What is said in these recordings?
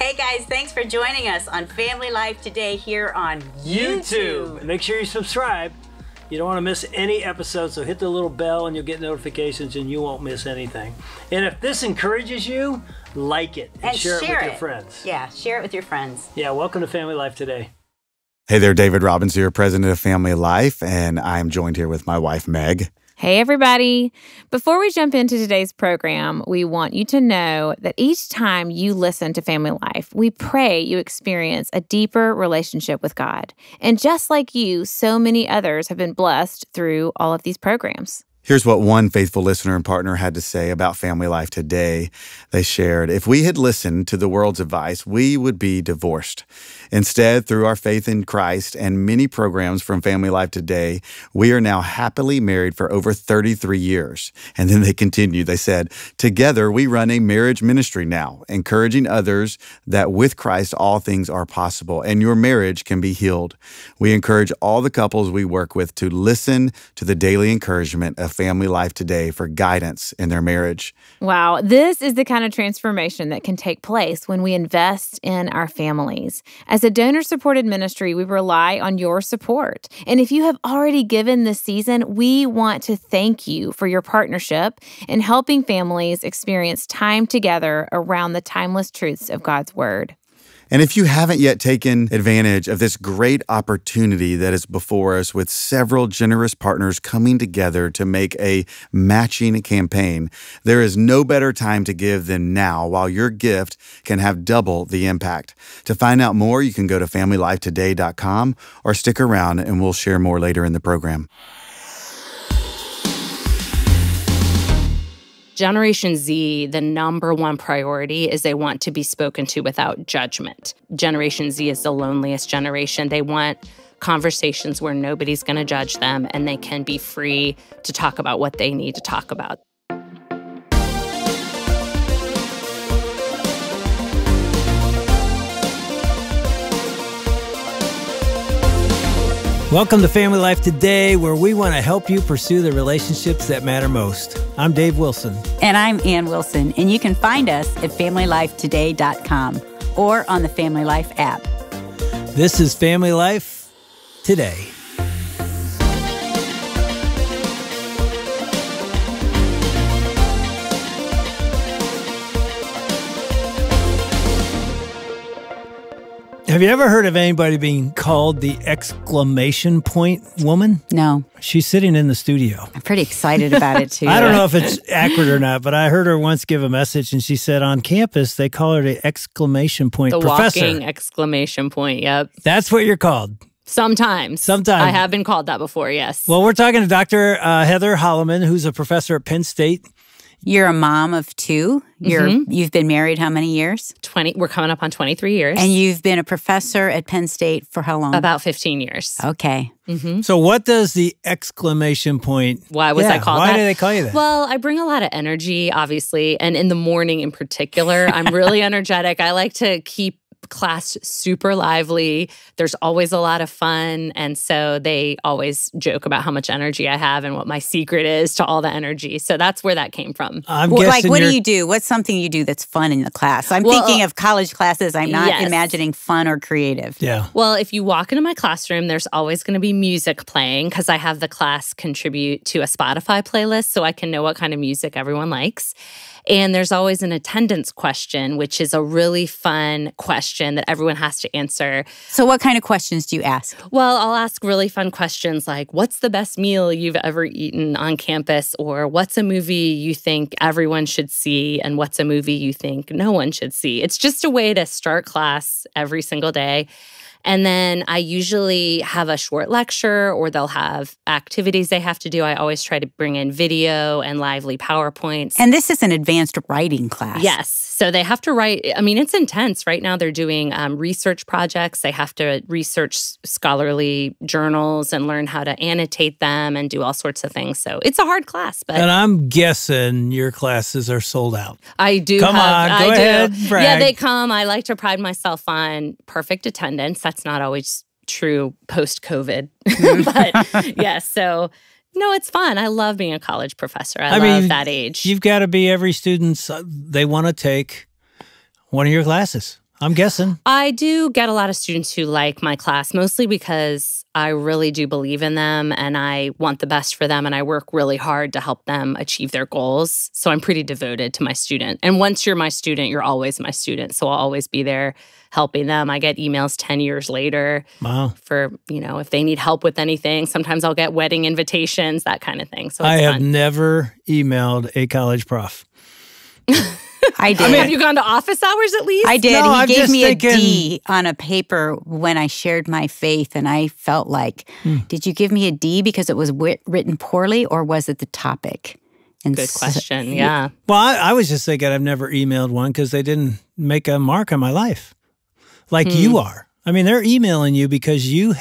Hey guys, thanks for joining us on Family Life today here on YouTube. And make sure you subscribe. You don't want to miss any episodes, so hit the little bell and you'll get notifications and you won't miss anything. And if this encourages you, like it and share it with your friends. Yeah, share it with your friends. Yeah, welcome to Family Life today. Hey there, David Robbins here, president of Family Life, and I'm joined here with my wife, Meg. Hey, everybody. Before we jump into today's program, we want you to know that each time you listen to Family Life, we pray you experience a deeper relationship with God. And just like you, so many others have been blessed through all of these programs. Here's what one faithful listener and partner had to say about Family Life today. They shared, "If we had listened to the world's advice, we would be divorced. Instead, through our faith in Christ and many programs from Family Life today, we are now happily married for over 33 years. And then they continued, they said, "Together, we run a marriage ministry now, encouraging others that with Christ, all things are possible and your marriage can be healed. We encourage all the couples we work with to listen to the daily encouragement of Family Life today for guidance in their marriage." Wow, this is the kind of transformation that can take place when we invest in our families. As a donor-supported ministry, we rely on your support. And if you have already given this season, we want to thank you for your partnership in helping families experience time together around the timeless truths of God's Word. And if you haven't yet taken advantage of this great opportunity that is before us with several generous partners coming together to make a matching campaign, there is no better time to give than now while your gift can have double the impact. To find out more, you can go to FamilyLifeToday.com or stick around and we'll share more later in the program. Generation Z, the number one priority is they want to be spoken to without judgment. Generation Z is the loneliest generation. They want conversations where nobody's going to judge them and they can be free to talk about what they need to talk about. Welcome to Family Life Today, where we want to help you pursue the relationships that matter most. I'm Dave Wilson. And I'm Ann Wilson. And you can find us at FamilyLifeToday.com or on the Family Life app. This is Family Life Today. Have you ever heard of anybody being called the exclamation point woman? No. She's sitting in the studio. I'm pretty excited about it, too. I don't know if it's accurate or not, but I heard her once give a message, and she said on campus, they call her the exclamation point professor. The walking exclamation point, yep. That's what you're called. Sometimes. I have been called that before, yes. Well, we're talking to Dr. Heather Holleman, who's a professor at Penn State. You're a mom of two. You've been married how many years? 20. We're coming up on 23 years. And you've been a professor at Penn State for how long? About 15 years. Okay. So what does the exclamation point... Why was I called that? Why do they call you that? Well, I bring a lot of energy, obviously. And in the morning in particular, I'm really energetic. I like to keep class super lively. There's always a lot of fun. And so they always joke about how much energy I have and what my secret is to all the energy. So that's where that came from. Like, what do you do? What's something you do that's fun in the class? I'm thinking of college classes. I'm not imagining fun or creative. Yeah. Well, if you walk into my classroom, there's always going to be music playing because I have the class contribute to a Spotify playlist so I can know what kind of music everyone likes. And there's always an attendance question, which is a really fun question that everyone has to answer. So what kind of questions do you ask? Well, I'll ask really fun questions like, what's the best meal you've ever eaten on campus? Or what's a movie you think everyone should see? And what's a movie you think no one should see? It's just a way to start class every single day. And then I usually have a short lecture or they'll have activities they have to do. I always try to bring in video and lively PowerPoints. And this is an advanced writing class. Yes. So they have to write. I mean, it's intense. Right now they're doing research projects. They have to research scholarly journals and learn how to annotate them and do all sorts of things. So it's a hard class. But and I'm guessing your classes are sold out. I do. Come on, go ahead, brag. Yeah, they come. I like to pride myself on perfect attendance. That's not always true post-COVID. But yeah, so no, it's fun. I love being a college professor. I love that age. You've got to be every student's, they want to take one of your classes. I'm guessing. I do get a lot of students who like my class, mostly because I really do believe in them and I want the best for them and I work really hard to help them achieve their goals. So I'm pretty devoted to my student. And once you're my student, you're always my student. So I'll always be there helping them. I get emails 10 years later for, if they need help with anything. Sometimes I'll get wedding invitations, that kind of thing. So I have never emailed a college prof. I did. I mean, have you gone to office hours at least? I did. No, he gave me a D on a paper when I shared my faith, and I felt like, did you give me a D because it was written poorly, or was it the topic? And good question, yeah. Well, I was just thinking I've never emailed one because they didn't make a mark on my life like you are. I mean, they're emailing you because you've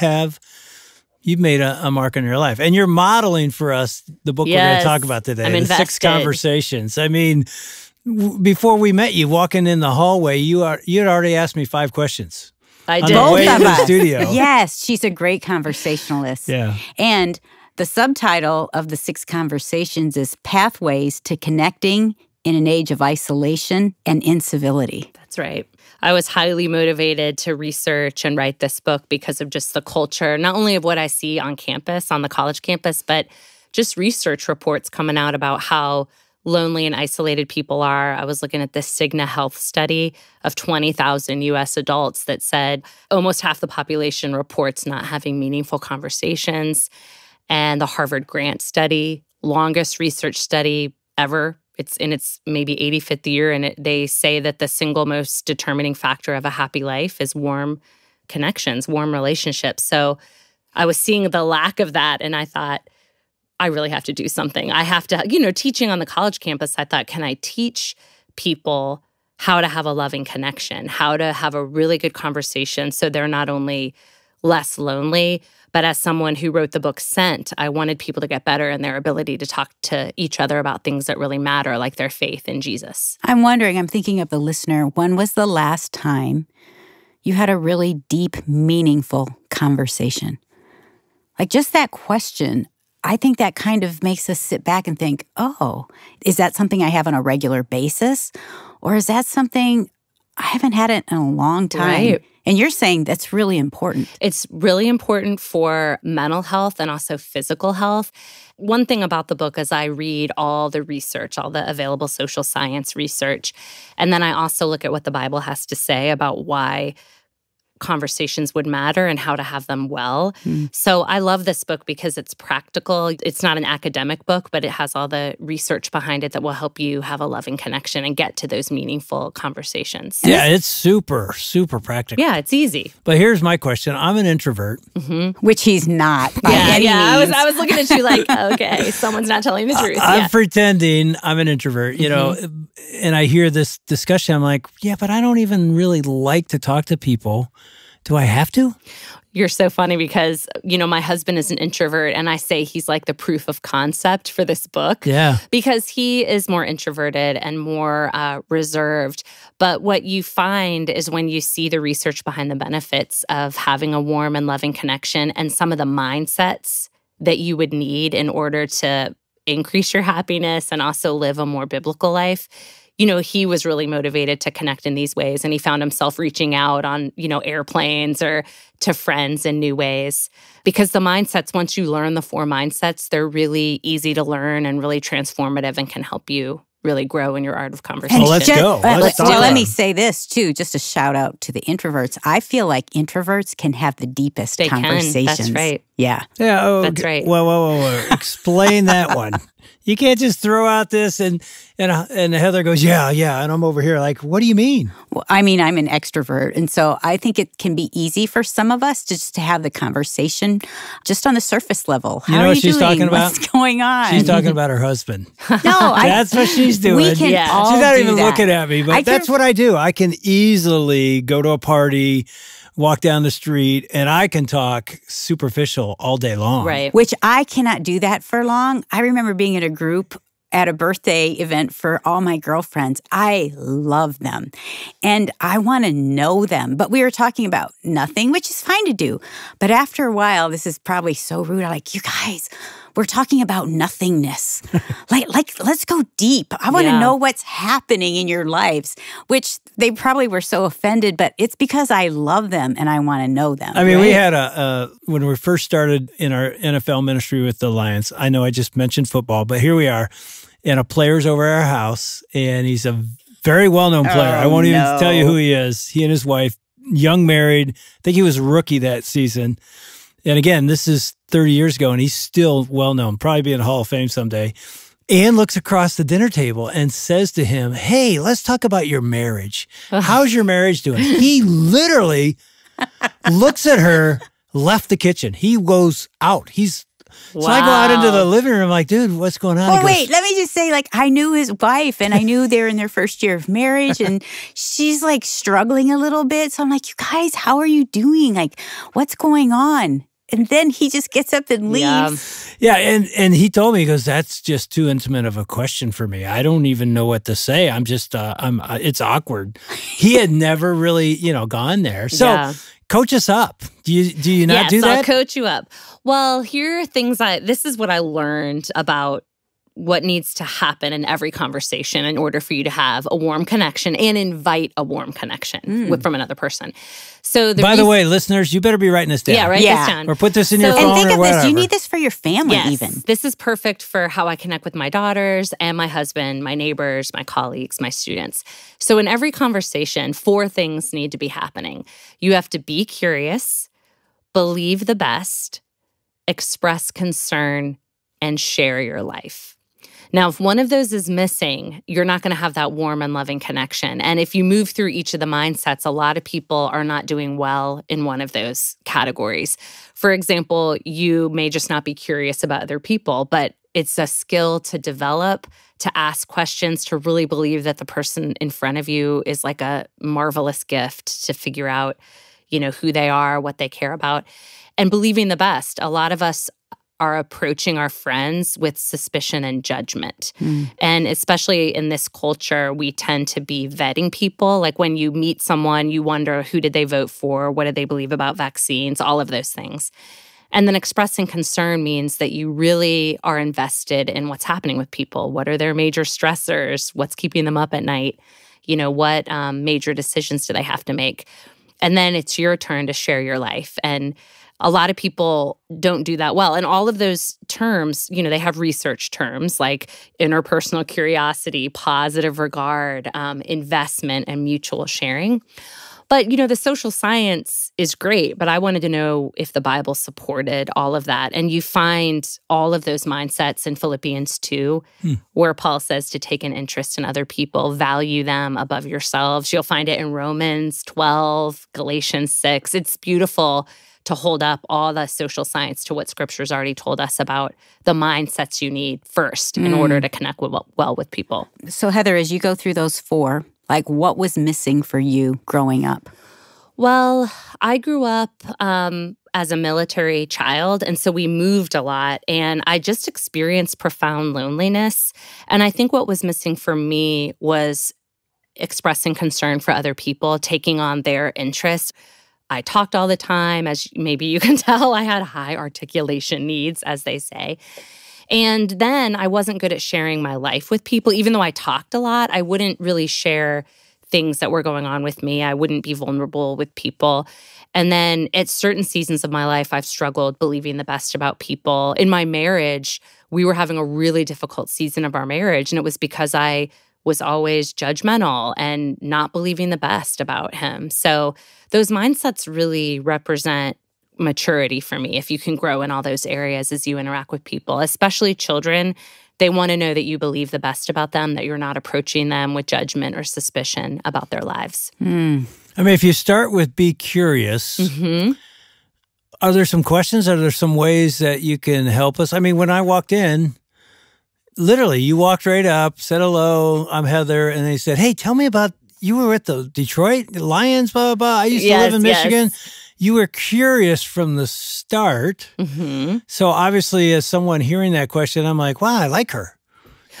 made a mark on your life. And you're modeling for us the book we're going to talk about today, The 6 Conversations. I mean, before we met you, walking in the hallway, you had already asked me 5 questions. I did. On the way to the studio. Yes, she's a great conversationalist. Yeah. And the subtitle of the 6 Conversations is Pathways to Connecting in an Age of Isolation and Incivility. That's right. I was highly motivated to research and write this book because of just the culture, not only of what I see on campus, on the college campus, but just research reports coming out about how lonely and isolated people are. I was looking at this Cigna Health study of 20,000 U.S. adults that said almost half the population reports not having meaningful conversations. And the Harvard Grant study, longest research study ever. It's in its maybe 85th year, and they say that the single most determining factor of a happy life is warm connections, warm relationships. So I was seeing the lack of that, and I thought, I really have to do something. I have to, teaching on the college campus, I thought, can I teach people how to have a loving connection, how to have a really good conversation so they're not only less lonely, but as someone who wrote the book Sent, I wanted people to get better in their ability to talk to each other about things that really matter, like their faith in Jesus. I'm thinking of the listener, when was the last time you had a really deep, meaningful conversation? Like just that question, I think that kind of makes us sit back and think, oh, is that something I have on a regular basis? Or is that something I haven't had it in a long time? Right. And you're saying that's really important. It's really important for mental health and also physical health. One thing about the book is I read all the research, all the available social science research. And then I also look at what the Bible has to say about why conversations would matter and how to have them well. So I love this book because it's practical. It's not an academic book, but it has all the research behind it that will help you have a loving connection and get to those meaningful conversations. Yeah, it's super, super practical. Yeah, it's easy. But here's my question. I'm an introvert. Which he's not by any means. I was looking at you like, okay, someone's not telling the truth. I'm pretending I'm an introvert, and I hear this discussion. I'm like, yeah, but I don't even really like to talk to people. Do I have to? You're so funny because, my husband is an introvert and I say he's like the proof of concept for this book. Yeah. Because he is more introverted and more reserved. But what you find is when you see the research behind the benefits of having a warm and loving connection and some of the mindsets that you would need in order to increase your happiness and also live a more biblical life, he was really motivated to connect in these ways. And he found himself reaching out on, airplanes or to friends in new ways. Because the mindsets, once you learn the 4 mindsets, they're really easy to learn and really transformative and can help you really grow in your art of conversation. Well, let's go. Let me say this, too, just a shout out to the introverts. I feel like introverts can have the deepest conversations. That's right. Yeah. Yeah. That's right. Whoa. Explain that one. You can't just throw out this and Heather goes, yeah. And I'm over here like, what do you mean? Well, I mean, I'm an extrovert. And so I think it can be easy for some of us just to have the conversation just on the surface level. How are you she's doing? talking about? What's going on? She's talking about her husband. No, that's what she's doing. We can all she's not do even that. looking at me, but that's what I do. I can easily go to a party, walk down the street, and I can talk superficial all day long. Right. Which I cannot do that for long. I remember being in a group at a birthday event for all my girlfriends. I love them and I want to know them. But we were talking about nothing, which is fine to do. But after a while, this is probably so rude. I'm like, you guys, we're talking about nothingness. like let's go deep. I want to know what's happening in your lives, which they probably were so offended, but it's because I love them and I want to know them. I mean, we had when we first started in our NFL ministry with the Lions, I know I just mentioned football, but here we are, and a player's over at our house, and he's a very well-known player. I won't even tell you who he is. He and his wife, young married. I think he was a rookie that season. And again, this is 30 years ago, and he's still well-known, probably be in the Hall of Fame someday. Ann looks across the dinner table and says to him, hey, let's talk about your marriage. How's your marriage doing? He literally looks at her, left the kitchen. He goes out. So I go out into the living room, like, dude, what's going on? Oh, wait, let me just say, like, I knew his wife, and I knew they're in their first year of marriage, and she's, like, struggling a little bit. So I'm like, you guys, how are you doing? Like, what's going on? And then he just gets up and leaves. Yeah, and he told me, he goes, that's just too intimate of a question for me. I don't even know what to say. I'm just, it's awkward. He had never really, gone there. So coach us up. Do you not do that? Yes, I'll coach you up. Well, here are things this is what I learned about what needs to happen in every conversation in order for you to have a warm connection and invite a warm connection from another person. So, by the way, listeners, you better be writing this down. Yeah, write this down. Or put this in your phone and think or of whatever. this. You need this for your family even. This is perfect for how I connect with my daughters and my husband, my neighbors, my colleagues, my students. So in every conversation, 4 things need to be happening. You have to be curious, believe the best, express concern, and share your life. Now, if one of those is missing, you're not going to have that warm and loving connection. And if you move through each of the mindsets, a lot of people are not doing well in one of those categories. For example, you may just not be curious about other people, but it's a skill to develop, to ask questions, to really believe that the person in front of you is like a marvelous gift to figure out, who they are, what they care about, and believing the best. A lot of us are approaching our friends with suspicion and judgment. And especially in this culture, we tend to be vetting people. Like when you meet someone, you wonder, who did they vote for? What did they believe about vaccines? All of those things. And then expressing concern means that you really are invested in what's happening with people. What are their major stressors? What's keeping them up at night? What major decisions do they have to make? And then it's your turn to share your life. And a lot of people don't do that well. And all of those terms, they have research terms like interpersonal curiosity, positive regard, investment, and mutual sharing. But, the social science is great, but I wanted to know if the Bible supported all of that. And you find all of those mindsets in Philippians 2, where Paul says to take an interest in other people, value them above yourselves. You'll find it in Romans 12, Galatians 6. It's beautiful to hold up all the social science to what Scripture's already told us about the mindsets you need first in order to connect well with people. So Heather, as you go through those 4, like what was missing for you growing up? Well, I grew up as a military child, and so we moved a lot, and I just experienced profound loneliness. And I think what was missing for me was expressing concern for other people, taking on their interests. I talked all the time. As maybe you can tell, I had high articulation needs, as they say. And then I wasn't good at sharing my life with people. Even though I talked a lot, I wouldn't really share things that were going on with me. I wouldn't be vulnerable with people. And then at certain seasons of my life, I've struggled believing the best about people. In my marriage, we were having a really difficult season of our marriage, and it was because I was always judgmental and not believing the best about him. So those mindsets really represent maturity for me. If you can grow in all those areas as you interact with people, especially children, they want to know that you believe the best about them, that you're not approaching them with judgment or suspicion about their lives. I mean, if you start with be curious, are there some questions? Are there some ways that you can help us? I mean, when I walked in, literally, you walked right up, said hello, I'm Heather, and they said, hey, tell me about, you were at the Detroit Lions, blah, blah, blah. I used to live in Michigan. You were curious from the start. So obviously, as someone hearing that question, I'm like, wow, I like her.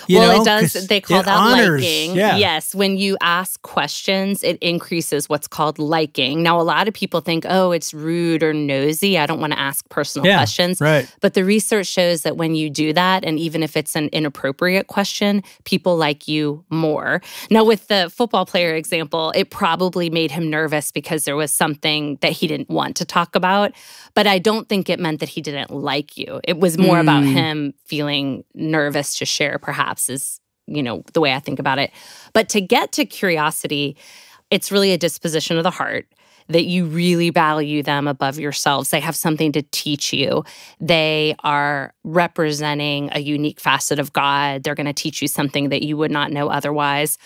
Well, it does. They call that honors, liking. Yeah. Yes. When you ask questions, it increases what's called liking. Now, a lot of people think, oh, it's rude or nosy. I don't want to ask personal questions. Right. But the research shows that when you do that, and even if it's an inappropriate question, people like you more. Now, with the football player example, it probably made him nervous because there was something that he didn't want to talk about. But I don't think it meant that he didn't like you. It was more about him feeling nervous to share, perhaps, is, the way I think about it. But to get to curiosity, it's really a disposition of the heart that you really value them above yourselves. They have something to teach you. They are representing a unique facet of God. They're going to teach you something that you would not know otherwise.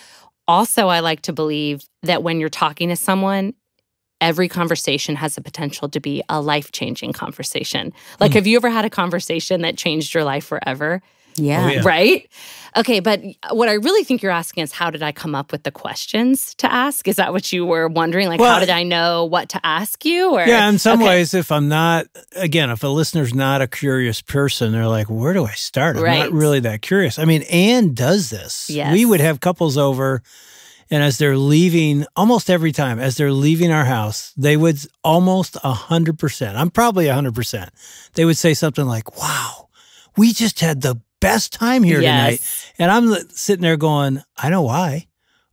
Also, I like to believe that when you're talking to someone, every conversation has the potential to be a life-changing conversation. Like, have you ever had a conversation that changed your life forever? Yeah. Oh, yeah. Right? Okay, but what I really think you're asking is, how did I come up with the questions to ask? Is that what you were wondering? Like, how did I know what to ask you? Or, yeah, in some ways, if a listener's not a curious person, they're like, where do I start? I'm not really that curious. I mean, Anne does this. Yes. We would have couples over, and as they're leaving, almost every time, as they're leaving our house, they would almost 100%, I'm probably 100%, they would say something like, wow, we just had the best time here tonight. And I'm sitting there going, I know why.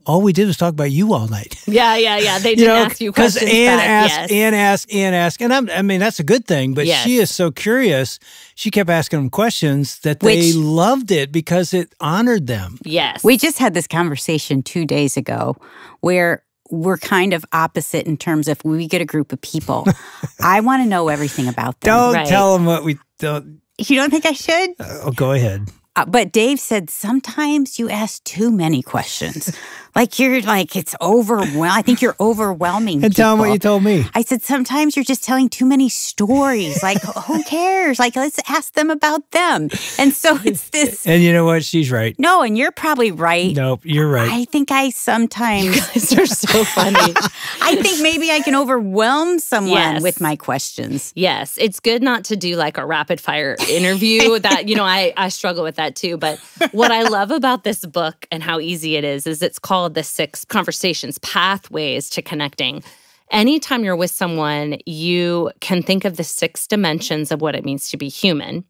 All we did was talk about you all night. Yeah. They didn't ask you questions because Anne asked. And I mean, that's a good thing, but she is so curious. She kept asking them questions that they loved it because it honored them. Yes. We just had this conversation 2 days ago where we're kind of opposite in terms of when we get a group of people. I want to know everything about them. Don't tell them what we don't. You don't think I should? Go ahead. But Dave said sometimes you ask too many questions. It's overwhelming. I think you're overwhelming And tell them what you told me. I said, sometimes you're just telling too many stories. Like, who cares? Like, let's ask them about them. And so it's this. And you know what? She's right. No, and you're probably right. Nope, you're right. I think I sometimes. You guys are so funny. I think maybe I can overwhelm someone with my questions. Yes. It's good not to do like a rapid fire interview that, I struggle with that too. But what I love about this book and how easy it is it's called The 6 Conversations, Pathways to Connecting. Anytime you're with someone, you can think of the 6 dimensions of what it means to be human.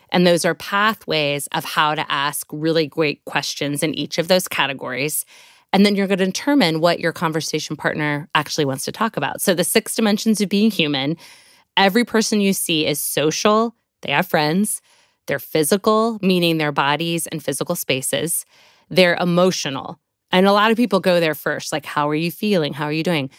And those are pathways of how to ask really great questions in each of those categories. And then you're going to determine what your conversation partner actually wants to talk about. So the 6 dimensions of being human, every person you see is social. They have friends. They're physical, meaning their bodies and physical spaces. They're emotional. And a lot of people go there first, like, how are you feeling? How are you doing?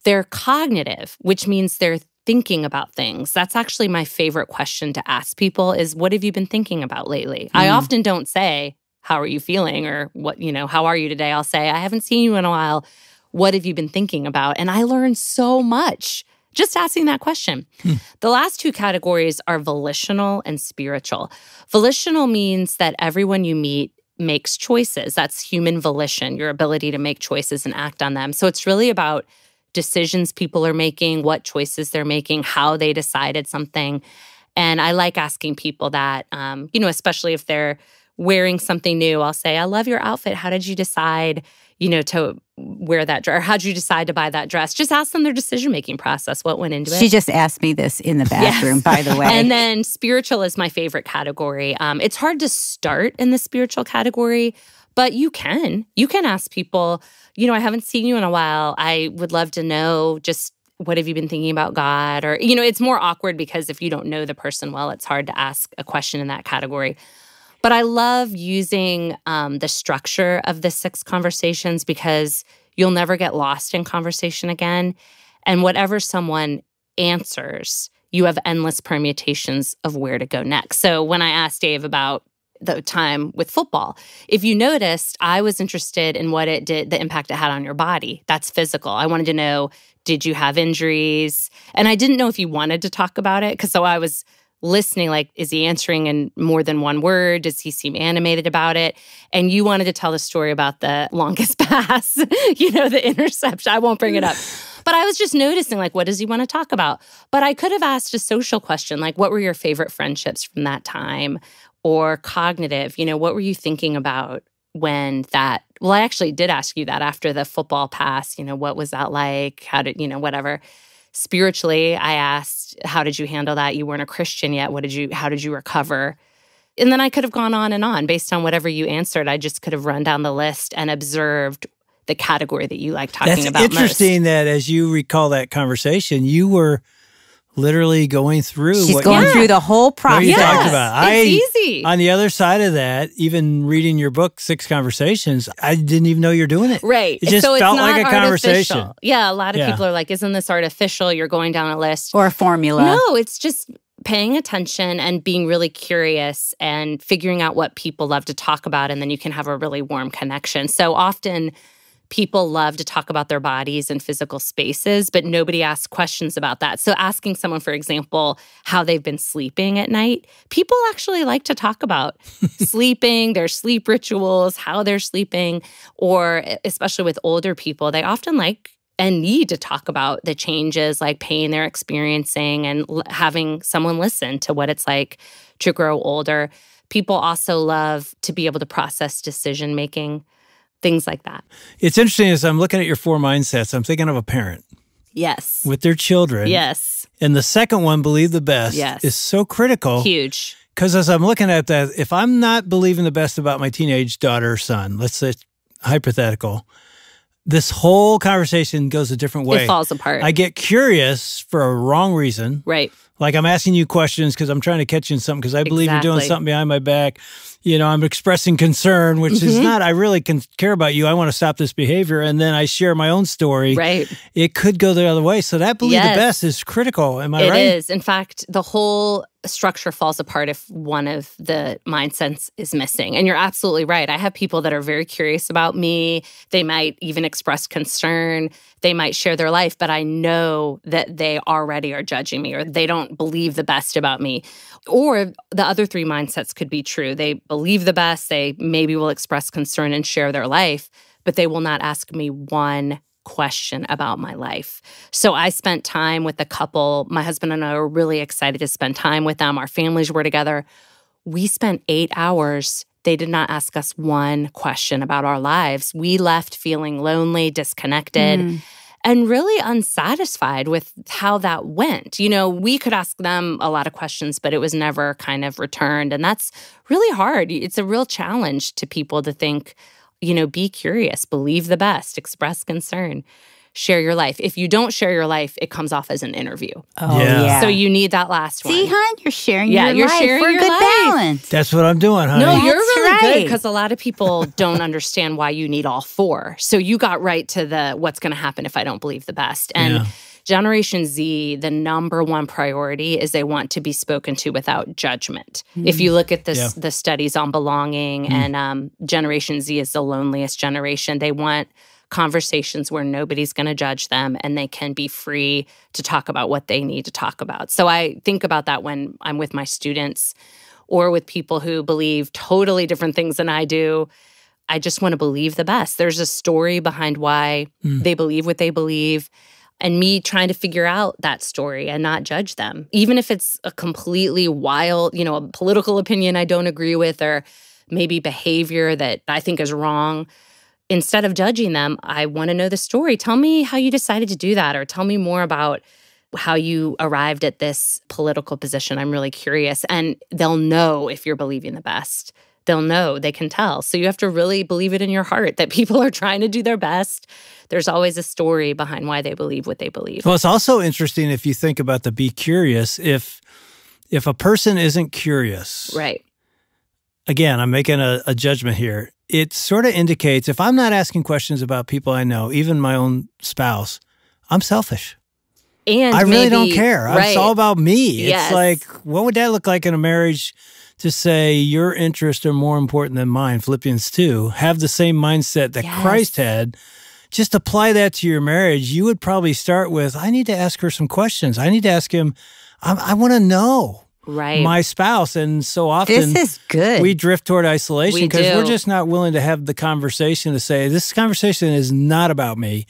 They're cognitive, which means they're thinking about things. That's actually my favorite question to ask people is, what have you been thinking about lately? I often don't say, how are you feeling? Or how are you today? I'll say, I haven't seen you in a while. What have you been thinking about? And I learned so much just asking that question. The last 2 categories are volitional and spiritual. Volitional means that everyone you meet makes choices. That's human volition, your ability to make choices and act on them. So it's really about decisions people are making, what choices they're making, how they decided something. And I like asking people that, especially if they're wearing something new. I'll say, I love your outfit. How did you decide, to wear that dress? Or how did you decide to buy that dress? Just ask them their decision-making process, what went into it. She just asked me this in the bathroom, by the way. And then spiritual is my favorite category. It's hard to start in the spiritual category, but you can. You can ask people, I haven't seen you in a while. I would love to know just what have you been thinking about God? Or, it's more awkward because if you don't know the person well, it's hard to ask a question in that category. But I love using the structure of the 6 conversations because you'll never get lost in conversation again. And whatever someone answers, you have endless permutations of where to go next. So when I asked Dave about the time with football, if you noticed, I was interested in what it did, the impact it had on your body. That's physical. I wanted to know, did you have injuries? And I didn't know if you wanted to talk about it because so I was listening, like, is he answering in more than one word? Does he seem animated about it? And you wanted to tell the story about the longest pass, the interception. I won't bring it up. But I was just noticing, like, what does he want to talk about? But I could have asked a social question, like, what were your favorite friendships from that time? or cognitive? What were you thinking about when that? Well, I actually did ask you that after the football pass. What was that like? How did, whatever. Spiritually, I asked, how did you handle that? You weren't a Christian yet. How did you recover? And then I could have gone on and on based on whatever you answered. I just could have run down the list and observed the category that you like talking about most. That's interesting that as you recall that conversation, you were literally going through She's going through the whole process. You talked about. It's easy. On the other side of that, even reading your book, 6 Conversations, I didn't even know you're doing it. Right. It just so felt it's not like a conversation. Artificial. Yeah, a lot of people are like, isn't this artificial? You're going down a list. Or a formula. No, it's just paying attention and being really curious and figuring out what people love to talk about, and then you can have a really warm connection. So often people love to talk about their bodies and physical spaces, but nobody asks questions about that. So asking someone, for example, how they've been sleeping at night, people actually like to talk about sleeping, their sleep rituals, how they're sleeping, or especially with older people, they often like and need to talk about the changes like pain they're experiencing and having someone listen to what it's like to grow older. People also love to be able to process decision-making, things like that. It's interesting as I'm looking at your 4 mindsets, I'm thinking of a parent. Yes. With their children. Yes. And the second one, believe the best, is so critical. Huge. Because as I'm looking at that, if I'm not believing the best about my teenage daughter or son, let's say hypothetical, this whole conversation goes a different way. It falls apart. I get curious for a wrong reason. Right. Like I'm asking you questions because I'm trying to catch you in something because I believe you're doing something behind my back. I'm expressing concern, which is not, I really care about you. I want to stop this behavior. And then I share my own story. Right. It could go the other way. So that believe the best is critical. Am I right? It is. In fact, the whole structure falls apart if one of the mindsets is missing. And you're absolutely right. I have people that are very curious about me. They might even express concern. They might share their life, but I know that they already are judging me or they don't believe the best about me. Or the other 3 mindsets could be true. They believe the best. They maybe will express concern and share their life, but they will not ask me one question about my life. So I spent time with a couple. My husband and I were really excited to spend time with them. Our families were together. We spent 8 hours. They did not ask us one question about our lives. We left feeling lonely, disconnected, and really unsatisfied with how that went. We could ask them a lot of questions, but it was never kind of returned. And that's really hard. It's a real challenge to people to think, be curious, believe the best, express concern, share your life. If you don't share your life, it comes off as an interview. Oh, yeah. So you need that last one. See, hon, you're sharing your life sharing for your good life. balance. That's what I'm doing, honey. No, you're really right. good because a lot of people don't understand why you need all 4. So you got right to the what's going to happen if I don't believe the best. And Generation Z, the number one priority is they want to be spoken to without judgment. If you look at this, the studies on belonging, and Generation Z is the loneliest generation. They want conversations where nobody's going to judge them and they can be free to talk about what they need to talk about. So I think about that when I'm with my students or with people who believe totally different things than I do. I just want to believe the best. There's a story behind why they believe what they believe, and me trying to figure out that story and not judge them. Even if it's a completely wild, a political opinion I don't agree with or maybe behavior that I think is wrong. Instead of judging them, I want to know the story. Tell me how you decided to do that, or tell me more about how you arrived at this political position. I'm really curious. And they'll know if you're believing the best. They'll know, they can tell. So you have to really believe it in your heart that people are trying to do their best. There's always a story behind why they believe what they believe. Well, it's also interesting if you think about the be curious. If a person isn't curious, right? Again, I'm making a judgment here. It sort of indicates if I'm not asking questions about people I know, even my own spouse, I'm selfish. And I really don't care. Right. It's all about me. Yes. It's like, what would that look like in a marriage to say your interests are more important than mine? Philippians 2, have the same mindset that Christ had. Just apply that to your marriage. You would probably start with, I need to ask her some questions. I need to ask him, I want to know. Right. My spouse. And so often this is good. We drift toward isolation because we're just not willing to have the conversation to say, this conversation is not about me.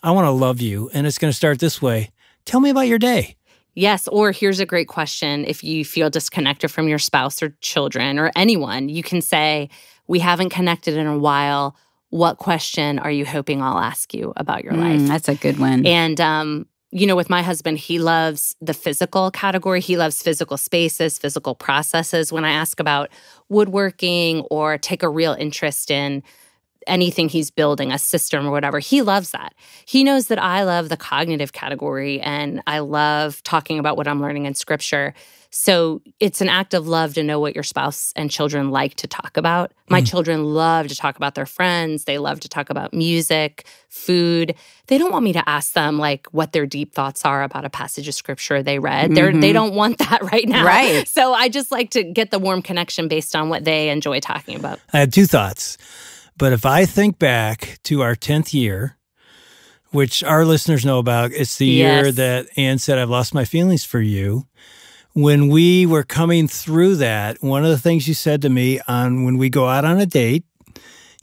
I want to love you. And it's going to start this way. Tell me about your day. Yes, or here's a great question. If you feel disconnected from your spouse or children or anyone, you can say, we haven't connected in a while. What question are you hoping I'll ask you about your life? That's a good one. And, with my husband, he loves the physical category. He loves physical spaces, physical processes. When I ask about woodworking or take a real interest in anything he's building, a system or whatever, he loves that. He knows that I love the cognitive category and I love talking about what I'm learning in Scripture. So it's an act of love to know what your spouse and children like to talk about. My children love to talk about their friends. They love to talk about music, food. They don't want me to ask them like what their deep thoughts are about a passage of Scripture they read. They don't want that right now. Right. So I just like to get the warm connection based on what they enjoy talking about. I had two thoughts. But if I think back to our 10th year, which our listeners know about, it's the year that Ann said, I've lost my feelings for you. When we were coming through that, one of the things you said to me when we go out on a date,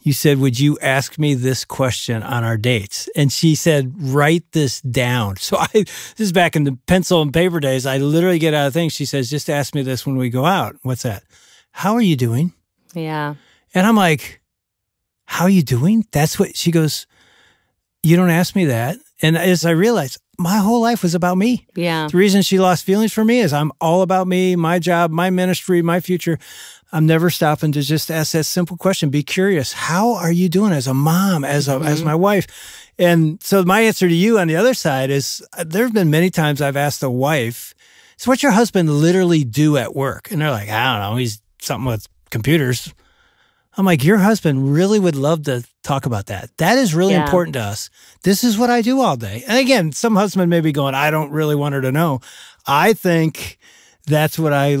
you said, would you ask me this question on our dates? And she said, write this down. So this is back in the pencil and paper days. I literally get out of things. She says, just ask me this when we go out. What's that? How are you doing? Yeah. And I'm like, how are you doing? That's what she goes, you don't ask me that. And as I realized, my whole life was about me. Yeah. The reason she lost feelings for me is I'm all about me, my job, my ministry, my future. I'm never stopping to just ask that simple question. Be curious. How are you doing as a mom, as my wife? And so my answer to you on the other side is there have been many times I've asked a wife, so what's your husband literally do at work? And they're like, I don't know. He's something with computers. I'm like, your husband really would love to talk about that. That is really important to us. This is what I do all day. And again, some husband may be going, I don't really want her to know. I think that's what I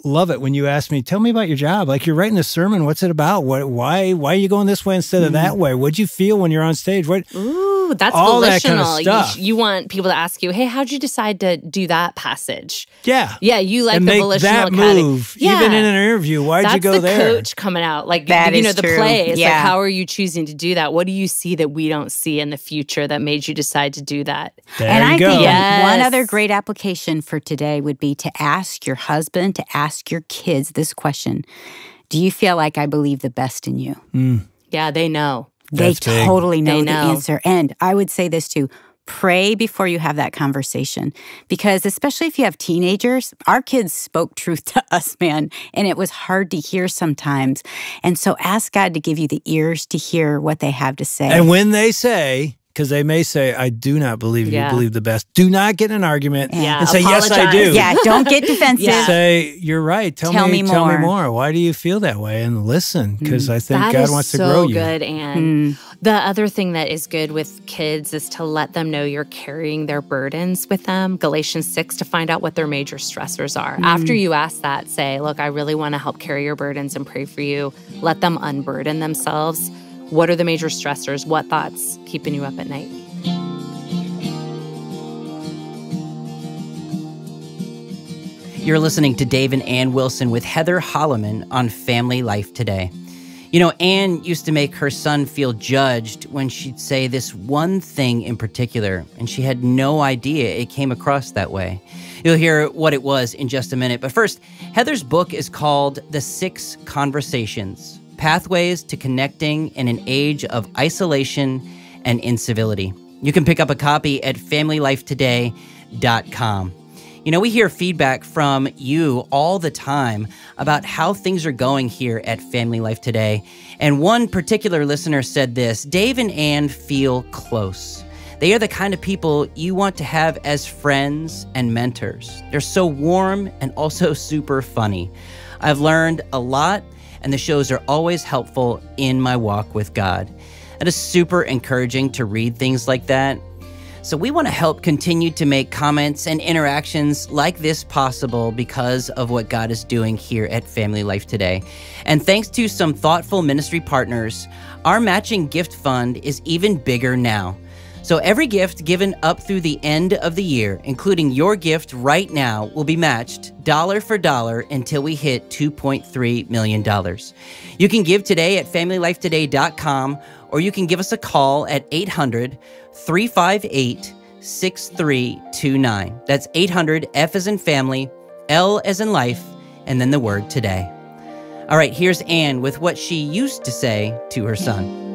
love it when you ask me, tell me about your job. Like you're writing a sermon. What's it about? Why are you going this way instead of that way? What'd you feel when you're on stage? Ooh, that's all volitional. That kind of stuff. You want people to ask you, hey, how'd you decide to do that passage? Yeah. Yeah, you like and the make volitional that move. Even in an interview. Why'd you go there? That's the coach coming out. Like, that is the true. play. It's like, how are you choosing to do that? What do you see that we don't see in the future that made you decide to do that? There and you I go. think Yes. one other great application for today would be to ask your husband, to ask your kids this question. Do you feel like I believe the best in you? Yeah, they know. They That's big. totally know They the know. answer. And I would say this too. Pray before you have that conversation. Because especially if you have teenagers, our kids spoke truth to us, man. And it was hard to hear sometimes. And so ask God to give you the ears to hear what they have to say. And when they say, because they may say, I do not believe you believe the best. Do not get in an argument and say, yes, I do. Yeah, don't get defensive. Say, you're right. Tell me more. Why do you feel that way? And listen, because I think God wants to grow you. That is so good, Anne. The other thing that is good with kids is to let them know you're carrying their burdens with them. Galatians 6, to find out what their major stressors are. After you ask that, say, look, I really want to help carry your burdens and pray for you. Let them unburden themselves. What are the major stressors? What thoughts keeping you up at night? You're listening to Dave and Ann Wilson with Heather Holleman on Family Life Today. You know, Ann used to make her son feel judged when she'd say this one thing in particular, and she had no idea it came across that way. You'll hear what it was in just a minute. But first, Heather's book is called The 6 Conversations: Pathways to Connecting in an Age of Isolation and Incivility. You can pick up a copy at FamilyLifeToday.com. You know, we hear feedback from you all the time about how things are going here at Family Life Today. And one particular listener said this: Dave and Ann feel close. They are the kind of people you want to have as friends and mentors. They're so warm and also super funny. I've learned a lot, and the shows are always helpful in my walk with God. It is super encouraging to read things like that. So we want to help continue to make comments and interactions like this possible because of what God is doing here at Family Life Today. And thanks to some thoughtful ministry partners, our matching gift fund is even bigger now. So every gift given up through the end of the year, including your gift right now, will be matched dollar for dollar until we hit $2.3 million. You can give today at FamilyLifeToday.com, or you can give us a call at 800-358-2727. 800-848-6329. That's 800-F as in family, L as in life, and then the word today. All right, here's Anne with what she used to say to her son.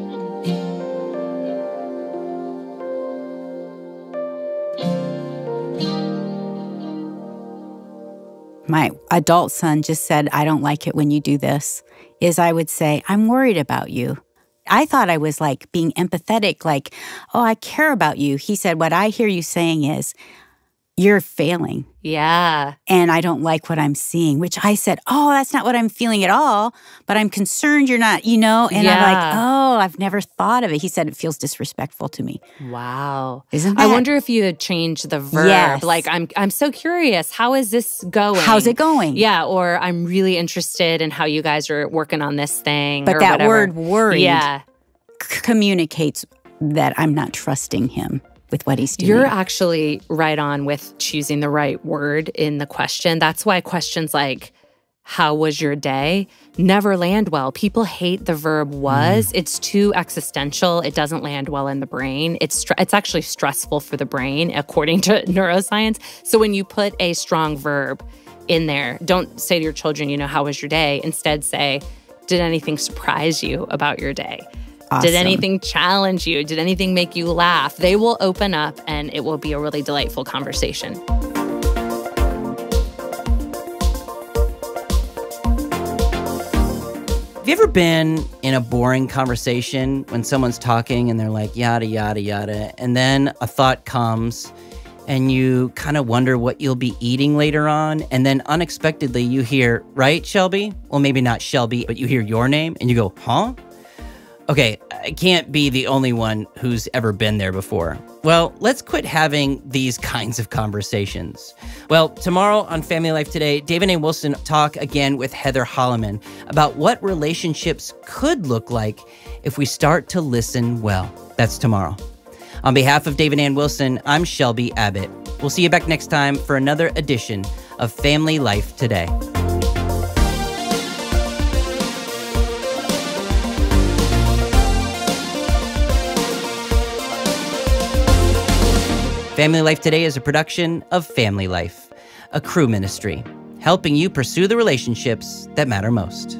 My adult son just said, I don't like it when you do this, is I would say, I'm worried about you. I thought I was like being empathetic, like, oh, I care about you. He said, what I hear you saying is, you're failing. Yeah. And I don't like what I'm seeing, which I said, oh, that's not what I'm feeling at all, but I'm concerned you're not, And I'm like, oh, I've never thought of it. He said, it feels disrespectful to me. Wow. Isn't that? I wonder if you had changed the verb. Yes. Like, I'm so curious. How is this going? How's it going? Yeah. Or I'm really interested in how you guys are working on this thing. But or that whatever. word worried communicates that I'm not trusting him with what he's doing. You're actually right on with choosing the right word in the question. That's why questions like, how was your day, never land well. People hate the verb was. It's too existential. It doesn't land well in the brain. It's actually stressful for the brain, according to neuroscience. So when you put a strong verb in there, don't say to your children, how was your day? Instead say, did anything surprise you about your day? Awesome. Did anything challenge you? Did anything make you laugh? They will open up and it will be a really delightful conversation. Have you ever been in a boring conversation when someone's talking and they're like, yada, yada, yada, and then a thought comes and you kind of wonder what you'll be eating later on, and then unexpectedly you hear, right, Shelby? Well, maybe not Shelby, but you hear your name and you go, huh? Okay, I can't be the only one who's ever been there before. Well, let's quit having these kinds of conversations. Well, tomorrow on Family Life Today, David and Wilson talk again with Heather Holleman about what relationships could look like if we start to listen well. That's tomorrow. On behalf of David and Wilson, I'm Shelby Abbott. We'll see you back next time for another edition of Family Life Today. Family Life Today is a production of Family Life, a Crew ministry, helping you pursue the relationships that matter most.